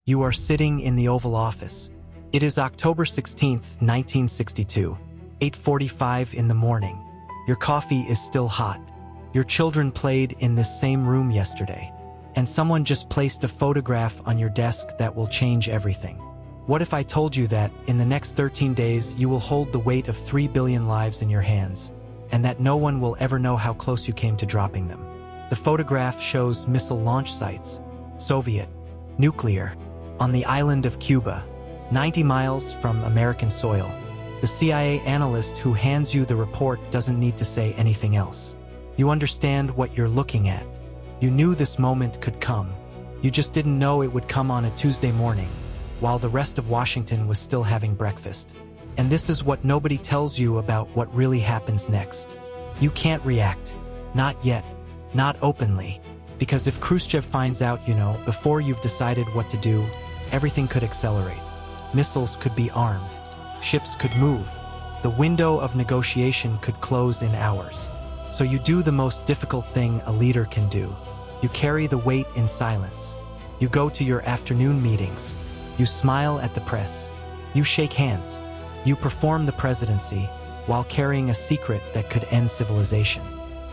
You are sitting in the Oval Office. It is October 16th, 1962, 8:45 in the morning. Your coffee is still hot. Your children played in this same room yesterday. And someone just placed a photograph on your desk that will change everything. What if I told you that, in the next 13 days, you will hold the weight of 3 billion lives in your hands, and that no one will ever know how close you came to dropping them? The photograph shows missile launch sites, Soviet, nuclear, on the island of Cuba, 90 miles from American soil. The CIA analyst who hands you the report doesn't need to say anything else. You understand what you're looking at. You knew this moment could come. You just didn't know it would come on a Tuesday morning, while the rest of Washington was still having breakfast. And this is what nobody tells you about what really happens next. You can't react. Not yet. Not openly. Because if Khrushchev finds out, before you've decided what to do, everything could accelerate. Missiles could be armed. Ships could move. The window of negotiation could close in hours. So you do the most difficult thing a leader can do. You carry the weight in silence. You go to your afternoon meetings. You smile at the press. You shake hands. You perform the presidency while carrying a secret that could end civilization.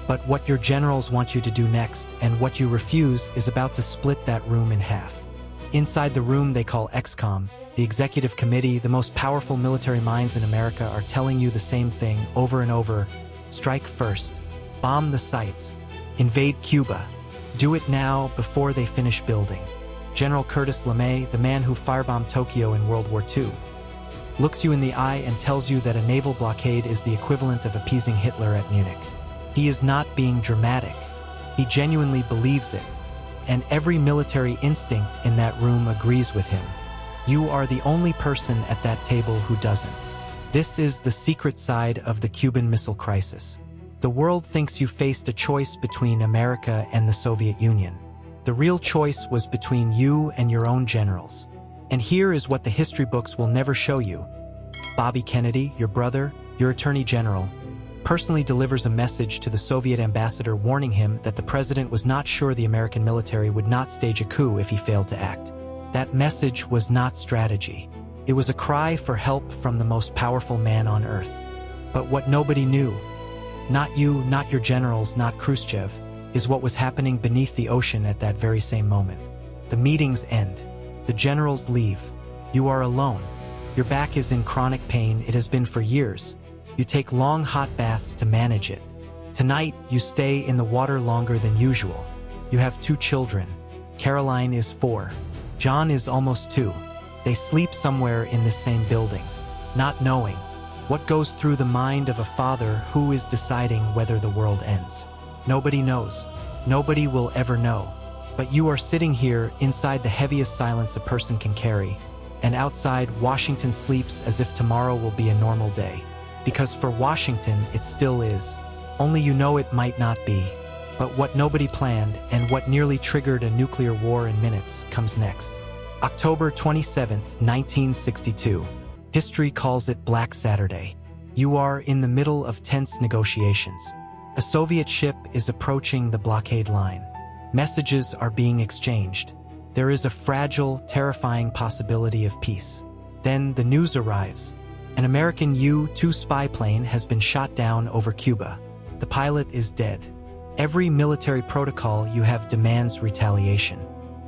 But what your generals want you to do next, and what you refuse, is about to split that room in half. Inside the room they call XCOM, the executive committee, the most powerful military minds in America, are telling you the same thing over and over. Strike first. Bomb the sites. Invade Cuba. Do it now before they finish building. General Curtis LeMay, the man who firebombed Tokyo in World War II, looks you in the eye and tells you that a naval blockade is the equivalent of appeasing Hitler at Munich. He is not being dramatic. He genuinely believes it. And every military instinct in that room agrees with him. You are the only person at that table who doesn't. This is the secret side of the Cuban Missile Crisis. The world thinks you faced a choice between America and the Soviet Union. The real choice was between you and your own generals. And here is what the history books will never show you. Bobby Kennedy, your brother, your Attorney General, personally delivers a message to the Soviet ambassador warning him that the president was not sure the American military would not stage a coup if he failed to act. That message was not strategy. It was a cry for help from the most powerful man on earth. But what nobody knew, not you, not your generals, not Khrushchev, is what was happening beneath the ocean at that very same moment. The meetings end. The generals leave. You are alone. Your back is in chronic pain. It has been for years. You take long hot baths to manage it. Tonight, you stay in the water longer than usual. You have 2 children. Caroline is 4. John is almost 2. They sleep somewhere in this same building, not knowing what goes through the mind of a father who is deciding whether the world ends. Nobody knows. Nobody will ever know. But you are sitting here inside the heaviest silence a person can carry, and outside, Washington sleeps as if tomorrow will be a normal day. Because for Washington, it still is. Only you know it might not be. But what nobody planned, and what nearly triggered a nuclear war in minutes, comes next. October 27, 1962. History calls it Black Saturday. You are in the middle of tense negotiations. A Soviet ship is approaching the blockade line. Messages are being exchanged. There is a fragile, terrifying possibility of peace. Then the news arrives. An American U-2 spy plane has been shot down over Cuba. The pilot is dead. Every military protocol you have demands retaliation.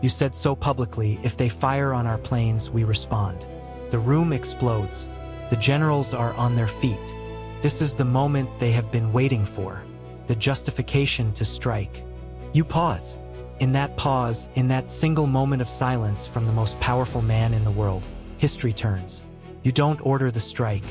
You said so publicly, if they fire on our planes, we respond. The room explodes. The generals are on their feet. This is the moment they have been waiting for. The justification to strike. You pause. In that pause, in that single moment of silence from the most powerful man in the world, history turns. You don't order the strike.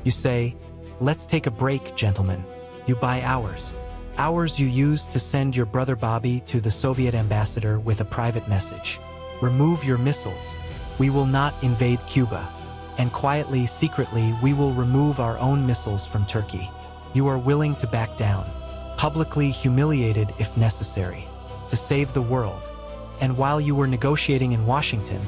You say, let's take a break, gentlemen. You buy hours. Hours you use to send your brother Bobby to the Soviet ambassador with a private message. Remove your missiles. We will not invade Cuba. And quietly, secretly, we will remove our own missiles from Turkey. You are willing to back down. Publicly humiliated if necessary. To save the world. And while you were negotiating in Washington,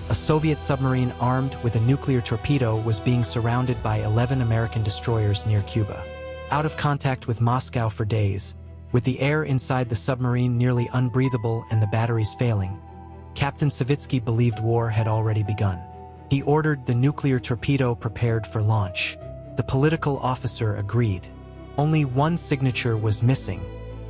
a Soviet submarine armed with a nuclear torpedo was being surrounded by 11 American destroyers near Cuba. Out of contact with Moscow for days, with the air inside the submarine nearly unbreathable and the batteries failing, Captain Savitsky believed war had already begun. He ordered the nuclear torpedo prepared for launch. The political officer agreed. Only one signature was missing.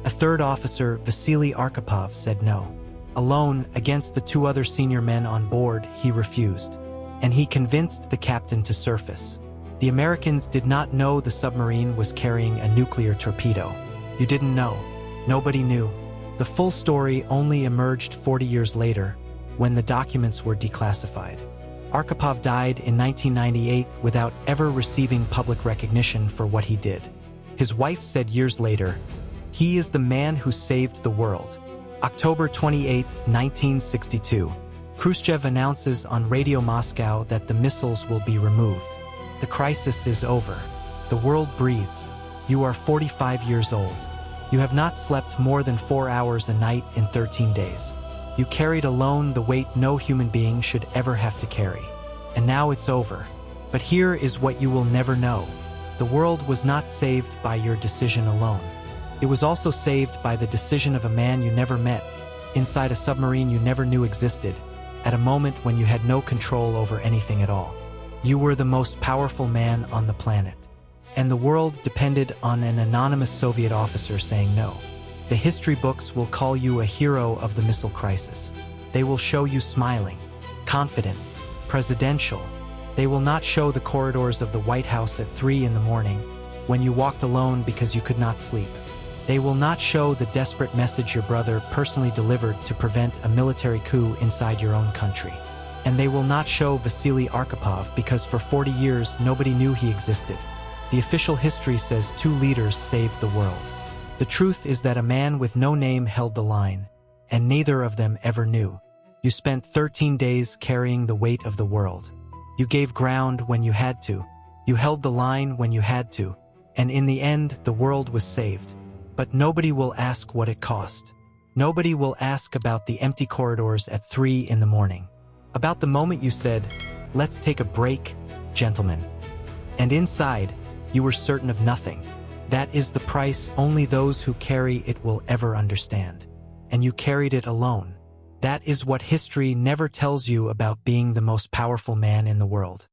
A third officer, Vasily Arkhipov, said no. Alone, against the two other senior men on board, he refused. And he convinced the captain to surface. The Americans did not know the submarine was carrying a nuclear torpedo. You didn't know. Nobody knew. The full story only emerged 40 years later, when the documents were declassified. Arkhipov died in 1998 without ever receiving public recognition for what he did. His wife said years later, "He is the man who saved the world." October 28, 1962. Khrushchev announces on Radio Moscow that the missiles will be removed. The crisis is over. The world breathes. You are 45 years old. You have not slept more than 4 hours a night in 13 days. You carried alone the weight no human being should ever have to carry. And now it's over. But here is what you will never know. The world was not saved by your decision alone. It was also saved by the decision of a man you never met, inside a submarine you never knew existed, at a moment when you had no control over anything at all. You were the most powerful man on the planet. And the world depended on an anonymous Soviet officer saying no. The history books will call you a hero of the missile crisis. They will show you smiling, confident, presidential. They will not show the corridors of the White House at 3 in the morning, when you walked alone because you could not sleep. They will not show the desperate message your brother personally delivered to prevent a military coup inside your own country. And they will not show Vasily Arkhipov because for 40 years nobody knew he existed. The official history says 2 leaders saved the world. The truth is that a man with no name held the line, and neither of them ever knew. You spent 13 days carrying the weight of the world. You gave ground when you had to. You held the line when you had to. And in the end, the world was saved. But nobody will ask what it cost. Nobody will ask about the empty corridors at 3 in the morning. About the moment you said, "Let's take a break, gentlemen." And inside, you were certain of nothing. That is the price only those who carry it will ever understand. And you carried it alone. That is what history never tells you about being the most powerful man in the world.